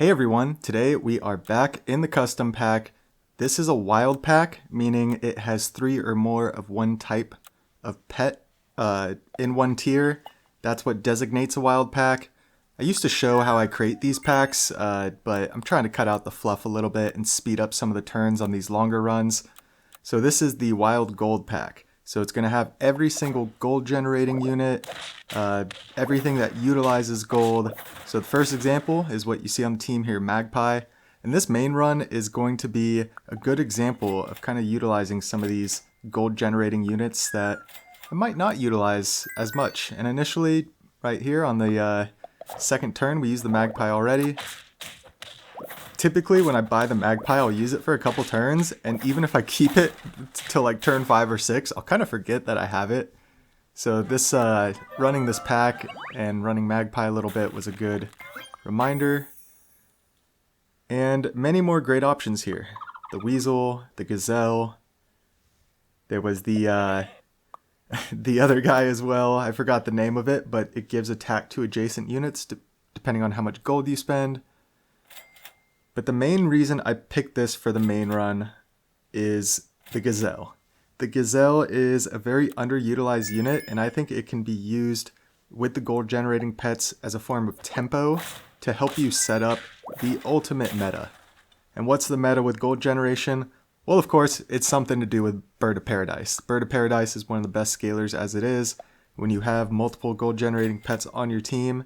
Hey everyone, today we are back in the custom pack. This is a wild pack, meaning it has 3 or more of one type of pet in one tier. That's what designates a wild pack. I used to show how I create these packs, but I'm trying to cut out the fluff a little bit and speed up some of the turns on these longer runs. So this is the WildGold pack. So it's going to have every single gold generating unit, everything that utilizes gold. So the first example is what you see on the team here, Magpie. And this main run is going to be a good example of kind of utilizing some of these gold generating units that I might not utilize as much. And initially, right here on the second turn, we use the Magpie already. Typically when I buy the Magpie, I'll use it for a couple turns, and even if I keep it till like turn 5 or 6, I'll kind of forget that I have it. So this running this pack and running Magpie a little bit was a good reminder. And many more great options here. The Weasel, the Gazelle. There was the the other guy as well. I forgot the name of it, but it gives attack to adjacent units depending on how much gold you spend. But the main reason I picked this for the main run is the Gazelle. The Gazelle is a very underutilized unit, and I think it can be used with the gold generating pets as a form of tempo to help you set up the ultimate meta. And what's the meta with gold generation? Well, of course, it's something to do with Bird of Paradise. Bird of Paradise is one of the best scalers as it is. When you have multiple gold generating pets on your team,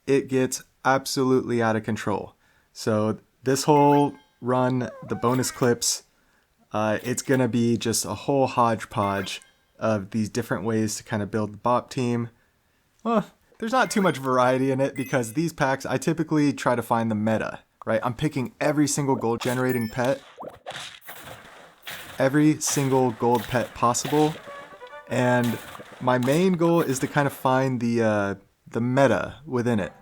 it gets absolutely out of control. So this whole run, the bonus clips, it's going to be just a whole hodgepodge of these different ways to kind of build the bop team. Well, there's not too much variety in it because these packs, I typically try to find the meta, right? I'm picking every single gold generating pet, every single gold pet possible, and my main goal is to kind of find the meta within it.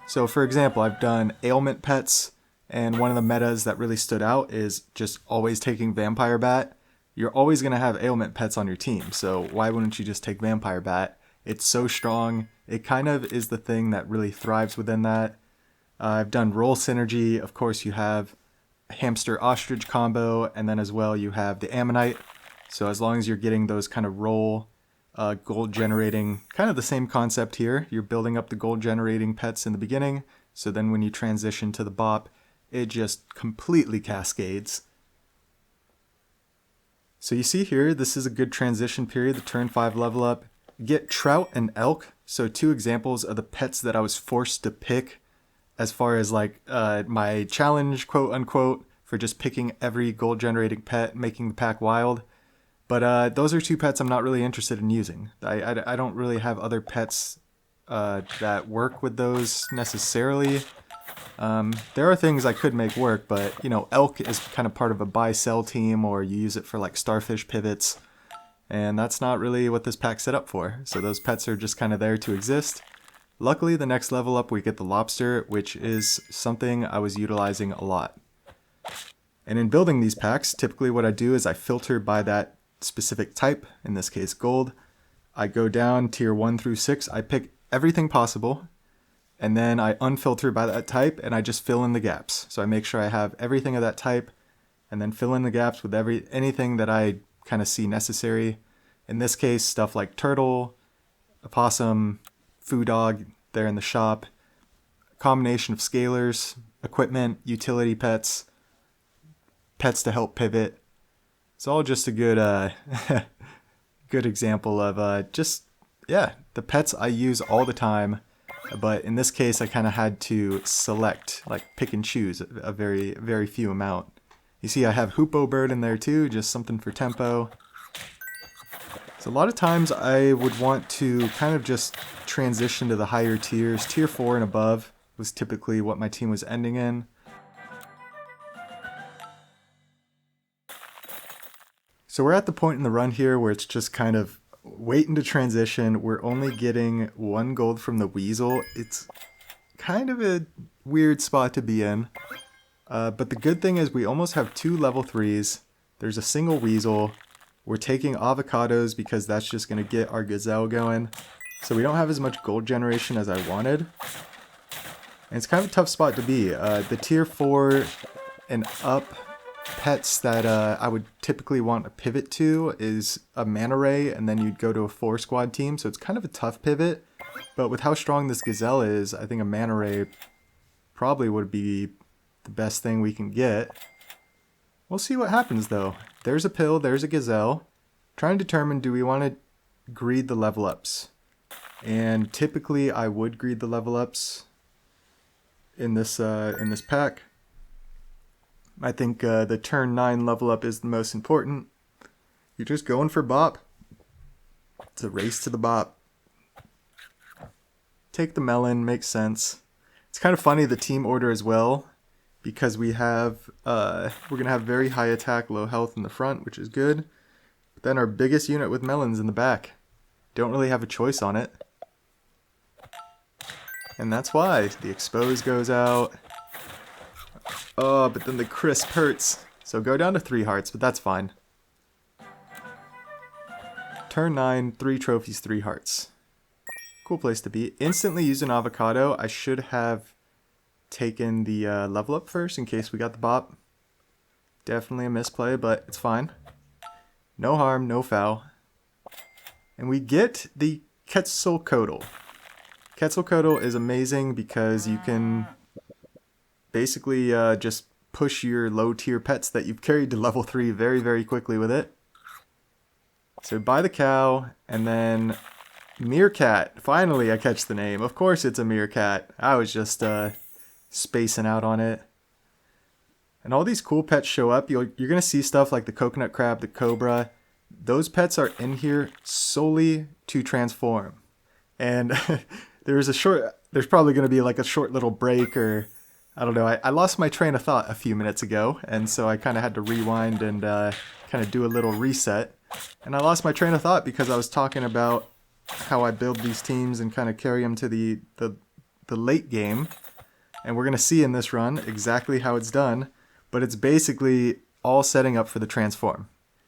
So for example, I've done ailment pets, and one of the metas that really stood out is just always taking Vampire Bat. You're always going to have ailment pets on your team, so why wouldn't you just take Vampire Bat? It's so strong. It kind of is the thing that really thrives within that. I've done roll synergy. Of course, you have hamster ostrich combo, and then as well you have the ammonite. So as long as you're getting those kind of roll gold generating, kind of the same concept here. You're building up the gold generating pets in the beginning, so then when you transition to the bop, it just completely cascades. So you see here, this is a good transition period, the turn 5 level up. Get Trout and Elk, so 2 examples of the pets that I was forced to pick as far as like my challenge, quote unquote, for just picking every gold generating pet, making the pack wild. But those are 2 pets I'm not really interested in using. I don't really have other pets that work with those necessarily. There are things I could make work, but you know, Elk is kind of part of a buy-sell team, or you use it for like starfish pivots, and that's not really what this pack's set up for. So those pets are just kind of there to exist. Luckily, the next level up we get the Lobster, which is something I was utilizing a lot. And in building these packs, typically what I do is I filter by that specific type, in this case gold. I go down tier 1 through 6, I pick everything possible, and then I unfilter by that type, and I just fill in the gaps. So I make sure I have everything of that type, and then fill in the gaps with anything that I kind of see necessary. In this case, stuff like turtle, opossum, foo dog there in the shop, a combination of scalers, equipment, utility pets, pets to help pivot. It's all just a good good example of just, yeah, the pets I use all the time. But in this case, I kind of had to select, like pick and choose a very, very few amount. You see I have Hoopoe Bird in there too, just something for tempo. So a lot of times I would want to kind of just transition to the higher tiers. Tier 4 and above was typically what my team was ending in. So we're at the point in the run here where it's just kind of waiting to transition. We're only getting 1 gold from the Weasel. It's kind of a weird spot to be in. But the good thing is we almost have 2 level 3s. There's a single Weasel. We're taking avocados because that's just going to get our Gazelle going. So we don't have as much gold generation as I wanted. And it's kind of a tough spot to be. The tier 4 and up pets that I would typically want to pivot to is a Manta Ray, and then you'd go to a 4-squad team, so it's kind of a tough pivot. But with how strong this Gazelle is, I think a Manta Ray probably would be the best thing we can get. We'll see what happens though. There's a pill, there's a Gazelle. Trying to determine, do we want to greed the level ups? And typically I would greed the level ups in this pack. I think the turn 9 level up is the most important. You're just going for bop. It's a race to the bop. Take the melon, makes sense. It's kind of funny, the team order as well, because we have we're gonna have very high attack, low health in the front, which is good. But then our biggest unit with melons in the back. Don't really have a choice on it. And that's why the expose goes out. Oh, but then the crisp hurts. So go down to 3 hearts, but that's fine. Turn 9, 3 trophies, 3 hearts. Cool place to be. Instantly use an avocado. I should have taken the level up first in case we got the bop. Definitely a misplay, but it's fine. No harm, no foul. And we get the Quetzalcoatl. Quetzalcoatl is amazing because you can basically just push your low tier pets that you've carried to level 3 very, very quickly with it. So buy the cow, and then Meerkat. Finally I catch the name. Of course it's a Meerkat. I was just spacing out on it. And all these cool pets show up. You're going to see stuff like the coconut crab, the cobra. Those pets are in here solely to transform. And there's probably going to be like a short little break, or I don't know. I lost my train of thought a few minutes ago, and so I kind of had to rewind and kind of do a little reset. And I lost my train of thought because I was talking about how I build these teams and kind of carry them to the late game. And we're going to see in this run exactly how it's done. But it's basically all setting up for the transform.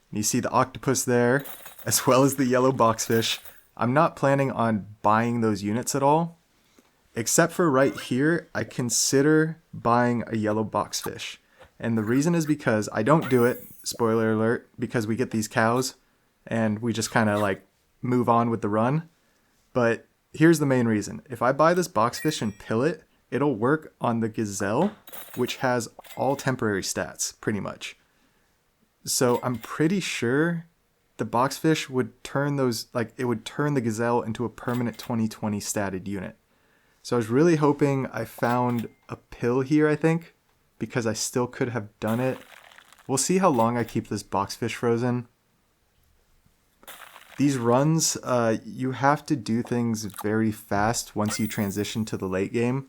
You see the octopus there, as well as the yellow boxfish. I'm not planning on buying those units at all. Except for right here, I consider buying a yellow boxfish. And the reason is because I don't do it, spoiler alert, because we get these cows and we just kind of like move on with the run. But here's the main reason. If I buy this boxfish and pill it, it'll work on the Gazelle, which has all temporary stats, pretty much. So I'm pretty sure the boxfish would turn those, like it would turn the Gazelle into a permanent 2020 statted unit. So I was really hoping I found a pill here, I think, because I still could have done it. We'll see how long I keep this boxfish frozen. These runs, you have to do things very fast once you transition to the late game.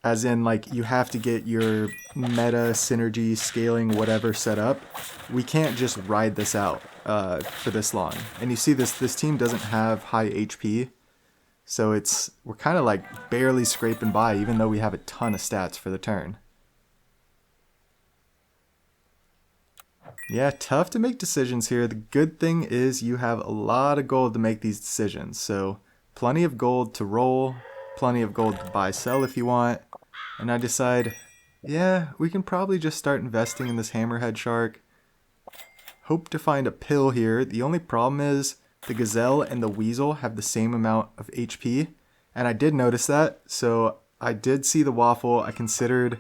As in, like, you have to get your meta, synergy, scaling, whatever set up. We can't just ride this out for this long. And you see this team doesn't have high HP. So we're kind of like barely scraping by, even though we have a ton of stats for the turn. Yeah, tough to make decisions here. The good thing is you have a lot of gold to make these decisions. So plenty of gold to roll, plenty of gold to buy, sell if you want. And I decide, yeah, we can probably just start investing in this hammerhead shark. Hope to find a pill here. The only problem is the gazelle and the weasel have the same amount of HP. And I did notice that. So I did see the waffle. I considered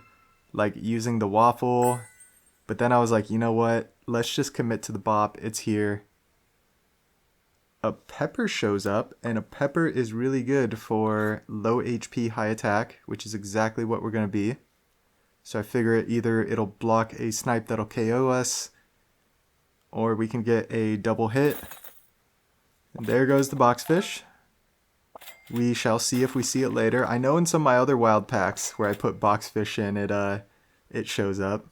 like using the waffle. But then I was like, you know what? Let's just commit to the bop. It's here. A pepper shows up, and a pepper is really good for low HP, high attack, which is exactly what we're going to be. So I figure either it'll block a snipe that'll KO us, or we can get a double hit. And there goes the boxfish. We shall see if we see it later. I know in some of my other wild packs where I put boxfish in, it shows up.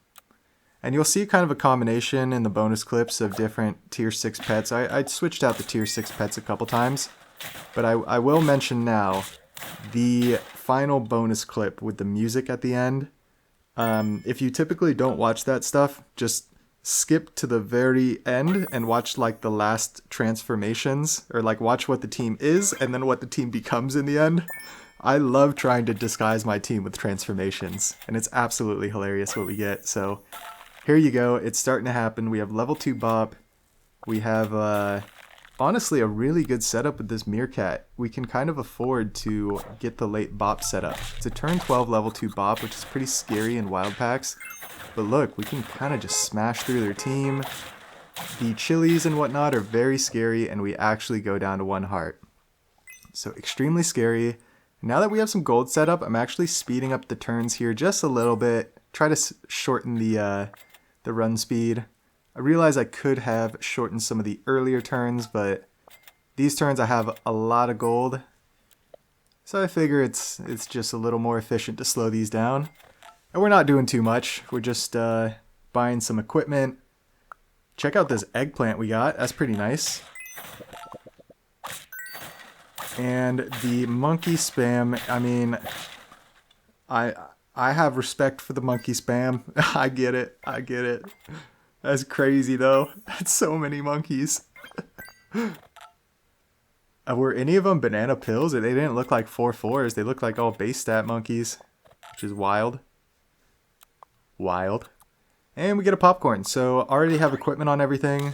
And you'll see kind of a combination in the bonus clips of different tier 6 pets. I switched out the tier 6 pets a couple times. But I will mention now, the final bonus clip with the music at the end. If you typically don't watch that stuff, just skip to the very end and watch like the last transformations. Or like watch what the team is and then what the team becomes in the end. I love trying to disguise my team with transformations, and it's absolutely hilarious what we get. So here you go. It's starting to happen. We have level 2 Bop. We have, honestly, a really good setup with this Meerkat. We can kind of afford to get the late Bop setup. It's a turn 12 level 2 Bop, which is pretty scary in wild packs. But look, we can kind of just smash through their team. The chilies and whatnot are very scary, and we actually go down to 1 heart. So extremely scary. Now that we have some gold set up, I'm actually speeding up the turns here just a little bit. Try to shorten the run speed. I realize I could have shortened some of the earlier turns, but these turns I have a lot of gold. So I figure it's just a little more efficient to slow these down. And we're not doing too much. We're just buying some equipment. Check out this eggplant we got. That's pretty nice. And the monkey spam, I mean, I have respect for the monkey spam. I get it. I get it. That's crazy though. That's so many monkeys. Were any of them banana pills? They didn't look like 4/4s. They look like all base stat monkeys, which is wild. Wild. And we get a popcorn. So already have equipment on everything.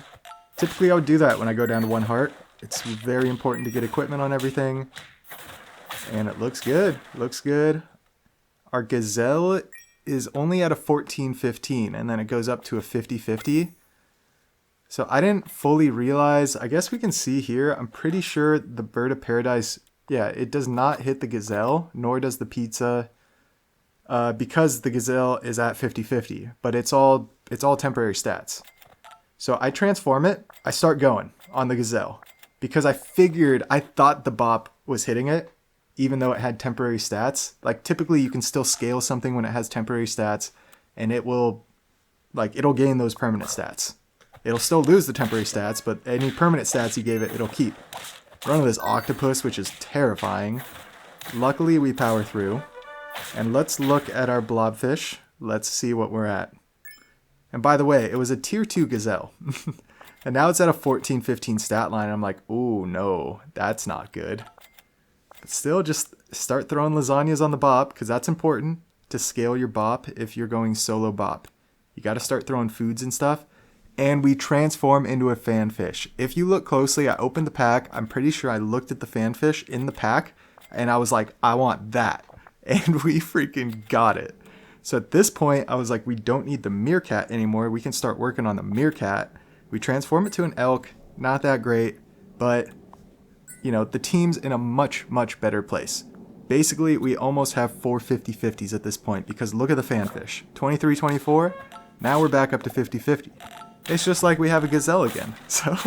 Typically I would do that when I go down to 1 heart. It's very important to get equipment on everything. And it looks good. Looks good. Our gazelle is only at a 14-15, and then it goes up to a 50-50. So I didn't fully realize, I guess we can see here, I'm pretty sure the bird of paradise, yeah, it does not hit the gazelle, nor does the pizza, because the gazelle is at 50-50, but it's all temporary stats. So I transform it, I start going on the gazelle, because I thought the bop was hitting it, even though it had temporary stats. Like typically you can still scale something when it has temporary stats, and it'll gain those permanent stats. It'll still lose the temporary stats, but any permanent stats you gave it, it'll keep. Run with this octopus, which is terrifying. Luckily we power through. And let's look at our blobfish. Let's see what we're at. And by the way, it was a tier 2 gazelle. And now it's at a 14-15 stat line. I'm like, ooh, no, that's not good. But still, just start throwing lasagnas on the bop, because that's important to scale your bop if you're going solo bop. You got to start throwing foods and stuff. And we transform into a fanfish. If you look closely, I opened the pack. I'm pretty sure I looked at the fanfish in the pack, and I was like, I want that. And we freaking got it. So at this point, I was like, we don't need the meerkat anymore. We can start working on the meerkat. We transform it to an elk. Not that great, but you know, the team's in a much, much better place. Basically, we almost have 4 50-50s at this point, because look at the fanfish. 23-24, now we're back up to 50-50. It's just like we have a gazelle again. So,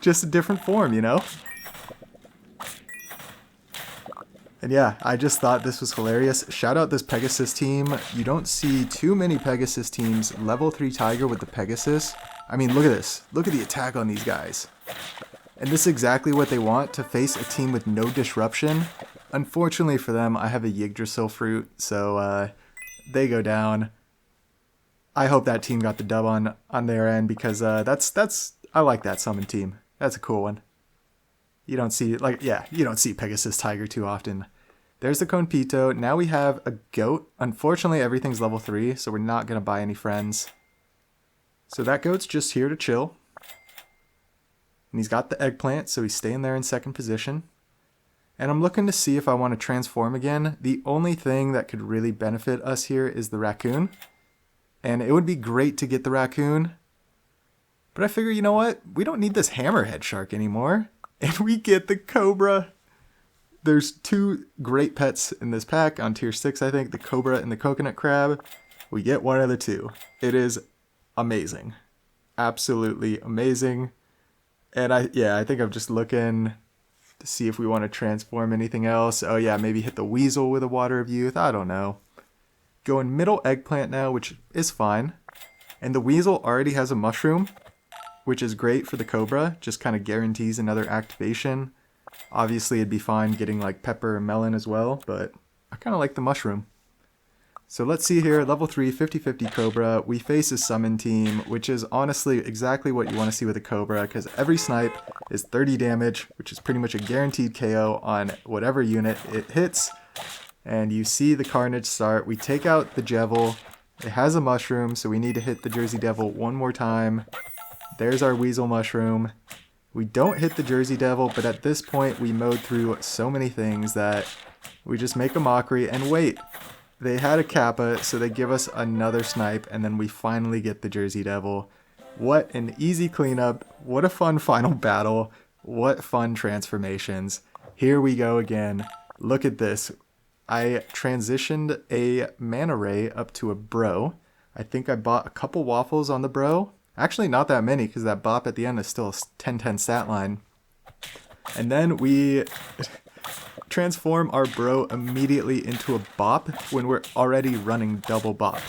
just a different form, you know? And yeah, I just thought this was hilarious. Shout out this Pegasus team. You don't see too many Pegasus teams. Level 3 Tiger with the Pegasus. I mean, look at this. Look at the attack on these guys. And this is exactly what they want, to face a team with no disruption. Unfortunately for them, I have a Yggdrasil fruit, so they go down. I hope that team got the dub on their end, because I like that summon team. That's a cool one. You don't see, you don't see Pegasus Tiger too often. There's the Conpito. Now we have a goat. Unfortunately, everything's level 3, so we're not going to buy any friends. So that goat's just here to chill. And he's got the eggplant, so he's staying there in second position. And I'm looking to see if I want to transform again. The only thing that could really benefit us here is the raccoon. And it would be great to get the raccoon. But I figure, you know what? We don't need this hammerhead shark anymore. And we get the cobra. There's 2 great pets in this pack on tier 6, I think. The cobra and the coconut crab. We get one of the 2. It is amazing. Absolutely amazing. And I think I'm just looking to see if we want to transform anything else. Oh yeah, maybe hit the weasel with a water of youth. I don't know. Going middle eggplant now, which is fine. And the weasel already has a mushroom, which is great for the cobra. Just kind of guarantees another activation. Obviously, it'd be fine getting like pepper and melon as well, but I kind of like the mushroom. So let's see here, level 3, 50-50 Cobra. We face a summon team, which is honestly exactly what you want to see with a Cobra, because every snipe is 30 damage, which is pretty much a guaranteed KO on whatever unit it hits. And you see the carnage start. We take out the Jevil. It has a mushroom, so we need to hit the Jersey Devil one more time. There's our Weasel Mushroom. We don't hit the Jersey Devil, but at this point we mowed through so many things that we just make a mockery. And wait, they had a Kappa, so they give us another snipe, and then we finally get the Jersey Devil. What an easy cleanup. What a fun final battle. What fun transformations. Here we go again. Look at this. I transitioned a Mana Ray up to a Bro. I think I bought a couple waffles on the Bro. Actually, not that many, because that bop at the end is still a 10-10 stat line. And then we transform our Bro immediately into a bop when we're already running double bop.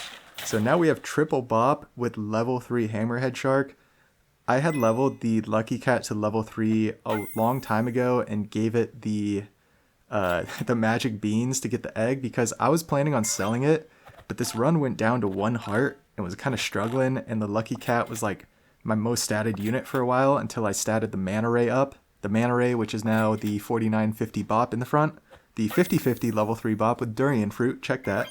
So now we have triple bop with level 3 Hammerhead Shark. I had leveled the Lucky Cat to level 3 a long time ago and gave it the magic beans to get the egg because I was planning on selling it, but this run went down to 1 heart and was kind of struggling, and the Lucky Cat was like my most statted unit for a while until I statted the Mana Ray up. The Mana Ray, which is now the 4950 bop in the front. The 5050 level 3 bop with durian fruit. Check that.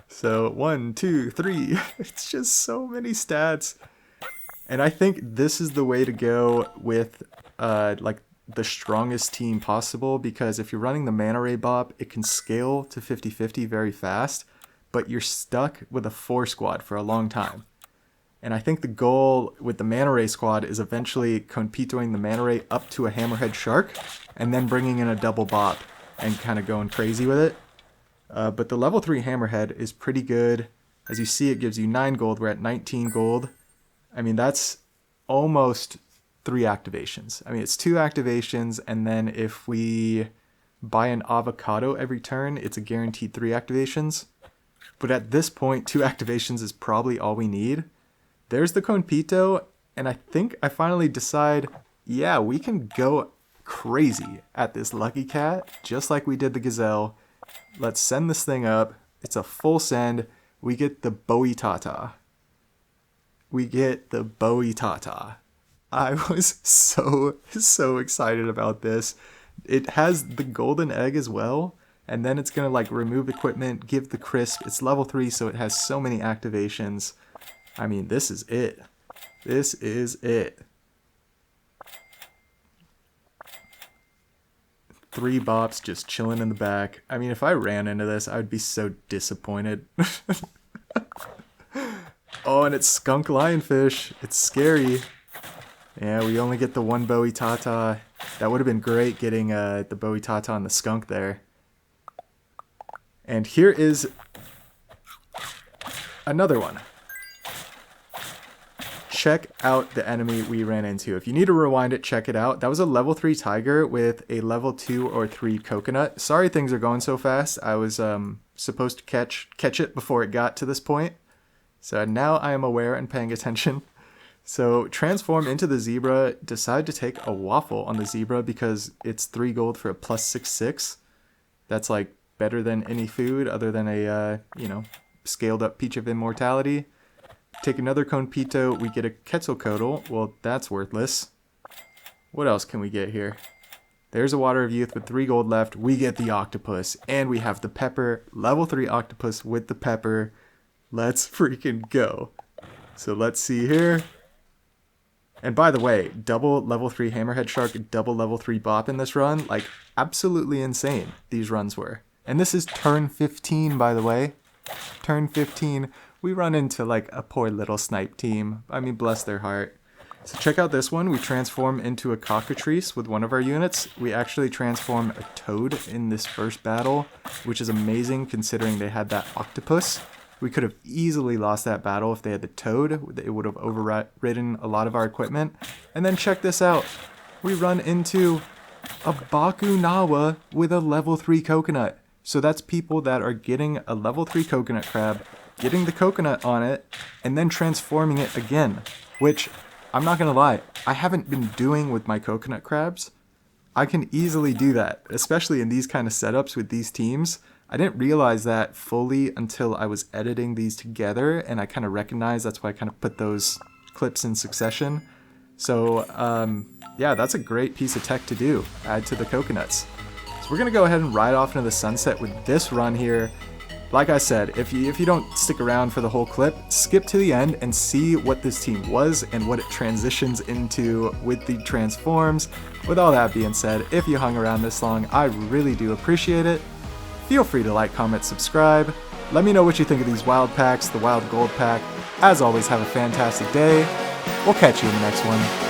So 1, 2, 3. It's just so many stats. And I think this is the way to go with like the strongest team possible, because if you're running the Mana Ray bop, it can scale to 50-50 very fast, but you're stuck with a 4 squad for a long time. And I think the goal with the Mana Ray squad is eventually competoing the Mana Ray up to a Hammerhead Shark, and then bringing in a double bop and kind of going crazy with it. But the level 3 Hammerhead is pretty good. As you see, it gives you 9 gold. We're at 19 gold. I mean, that's almost 3 activations. I mean, it's 2 activations, and then if we buy an avocado every turn, it's a guaranteed 3 activations. But at this point, 2 activations is probably all we need. There's the Compito, and I think I finally decide, yeah, we can go crazy at this Lucky Cat, just like we did the Gazelle. Let's send this thing up. It's a full send. We get the Boitata. We get the Boitata. I was so excited about this. It has the golden egg as well, and then it's gonna like remove equipment, give the crisp. It's level 3, so it has so many activations. I mean, this is it. This is it. 3 bops just chilling in the back. I mean, if I ran into this, I would be so disappointed. Oh, and it's Skunk Lionfish. It's scary. Yeah, we only get the 1 Boitata. That would have been great getting the Boitata on the skunk there. And here is another one. Check out the enemy we ran into. If you need to rewind it, check it out. That was a level 3 tiger with a level 2 or 3 coconut. Sorry things are going so fast. I was supposed to catch it before it got to this point. So now I am aware and paying attention. So transform into the zebra, decide to take a waffle on the zebra because it's 3 gold for a plus 6/6. That's like better than any food other than a, scaled up Peach of Immortality. Take another Compito, we get a Quetzalcoatl. Well, that's worthless. What else can we get here? There's a Water of Youth with 3 gold left. We get the octopus, and we have the pepper, level 3 octopus with the pepper. Let's freaking go. So let's see here. And by the way, double level 3 Hammerhead Shark, double level 3 Bop in this run. Like, absolutely insane these runs were. And this is turn 15, by the way. Turn 15. We run into like a poor little snipe team. I mean, bless their heart. So check out this one. We transform into a cockatrice with one of our units. We actually transform a toad in this first battle, which is amazing considering they had that octopus. We could have easily lost that battle if they had the toad. It would have overridden a lot of our equipment. And then check this out. We run into a Bakunawa with a level 3 coconut. So that's people that are getting a level 3 coconut crab, getting the coconut on it, and then transforming it again. Which, I'm not gonna lie, I haven't been doing with my coconut crabs. I can easily do that, especially in these kind of setups with these teams. I didn't realize that fully until I was editing these together, and I kind of recognized that's why I kind of put those clips in succession. So, yeah, that's a great piece of tech to do. Add to the coconuts. It's we're going to go ahead and ride off into the sunset with this run here. Like I said, if you don't stick around for the whole clip, skip to the end and see what this team was and what it transitions into with the transforms. With all that being said, if you hung around this long, I really do appreciate it. Feel free to like, comment, subscribe. Let me know what you think of these wild packs, the WildGold pack. As always, have a fantastic day. We'll catch you in the next one.